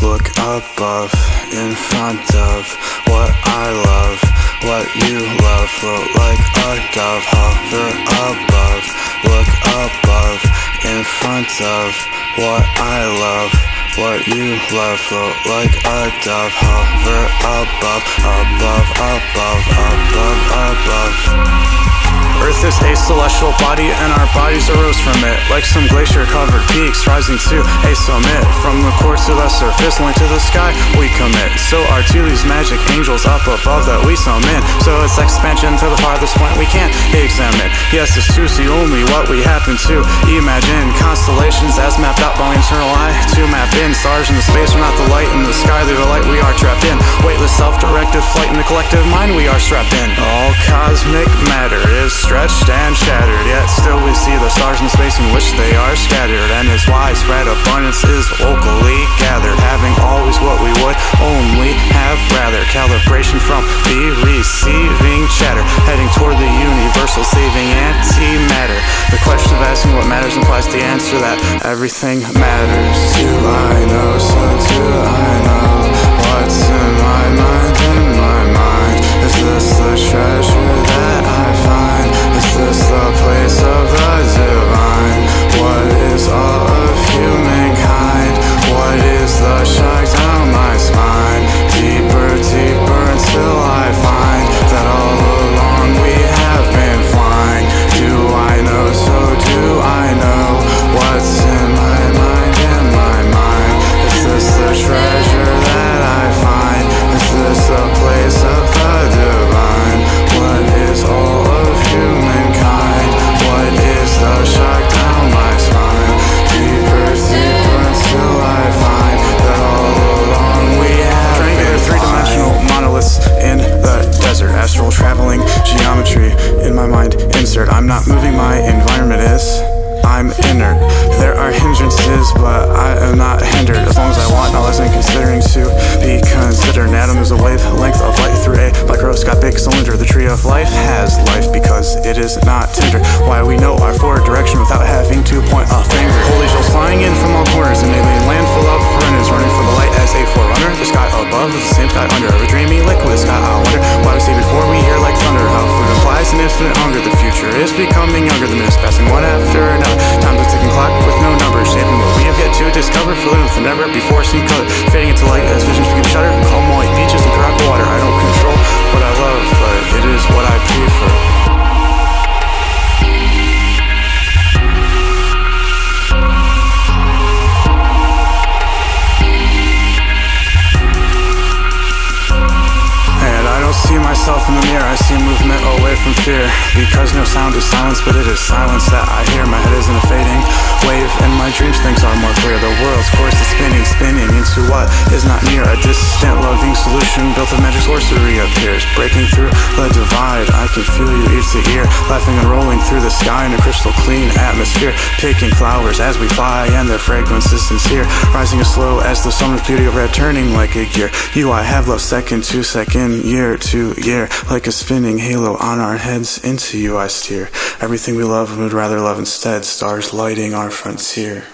Look above, in front of what I love, what you love. Float like a dove, hover above. Look above, in front of what I love, what you love. Float like a dove, hover above, above, above, above, above. Earth is a celestial body, and our bodies arose from it, like some glacier-covered peaks rising to a summit. From the core to the surface, going to the sky, we commit. So are to these magic angels up above that we summon. So it's expansion to the farthest point we can't examine. Yes, it's to see only what we happen to imagine. Constellations as mapped out by internal eye to map in. Stars in the space are not the light in the sky, they're the light we are trapped in. Weightless, self-directed flight in the collective mind we are strapped in. All cosmic matter is stretched and shattered, yet still we see the stars in space in which they are scattered. And its widespread abundance is locally gathered, having always what we would only have rather. Calibration from the receiving chatter, heading toward the universal saving antimatter. The question of asking what matters implies the answer that everything matters. Do I know, so do I know what's in my mind, in my mind? Is this the treasure that I find? Is this the place of the divine? What is all of humankind? What is the shock down my spine? Deeper, deeper until I find that all along we have been flying. Do I know, so do I know what's in my mind, in my mind? Is this the treasure that I find? Is this a place of the divine? What is all of humankind? What is the shock down my spine? Deeper, deeper until I find that all along we have triangular three-dimensional monoliths in the desert. Astral traveling geometry in my mind insert. I'm not moving, my environment is. I'm inert. There are hindrances, but I am not hindered. As long as I want, not less than considering to be considered. An atom is a wavelength of light through a microscopic cylinder. The tree of life has life because it is not tender. Why we know our forward direction without having to point a finger. Holy shells flying in from all corners, an alien land full of foreigners, running from the light as a forerunner. The sky above is the same sky under. Every dreamy liquid sky, I wonder why we say before we hear like thunder. How food implies an infinite hunger. The future is becoming younger. The minutes passing one after another. Time's a ticking clock with no numbers, shaping what we have yet to discover, filling with the never before seen color, fading into light as visions begin to shudder. Calm white beaches and crowd water. I don't control what I love, but it is what I prefer. See myself in the mirror, I see movement away from fear. Because no sound is silence, but it is silence that I hear. My head is in a fading wave, and my dreams things are more clear. The world's course is spinning, spinning into what is not near. A distant loving solution built of magic sorcery appears, breaking through the divide. I can feel you ear to ear, laughing and rolling through the sky in a crystal clean atmosphere. Picking flowers as we fly, and their fragrance is sincere, rising as slow as the summer's beauty of red, turning like a gear. You I have loved second to second, year to year, like a spinning halo on our heads. Into you I steer. Everything we love and would rather love instead. Stars lighting our frontier.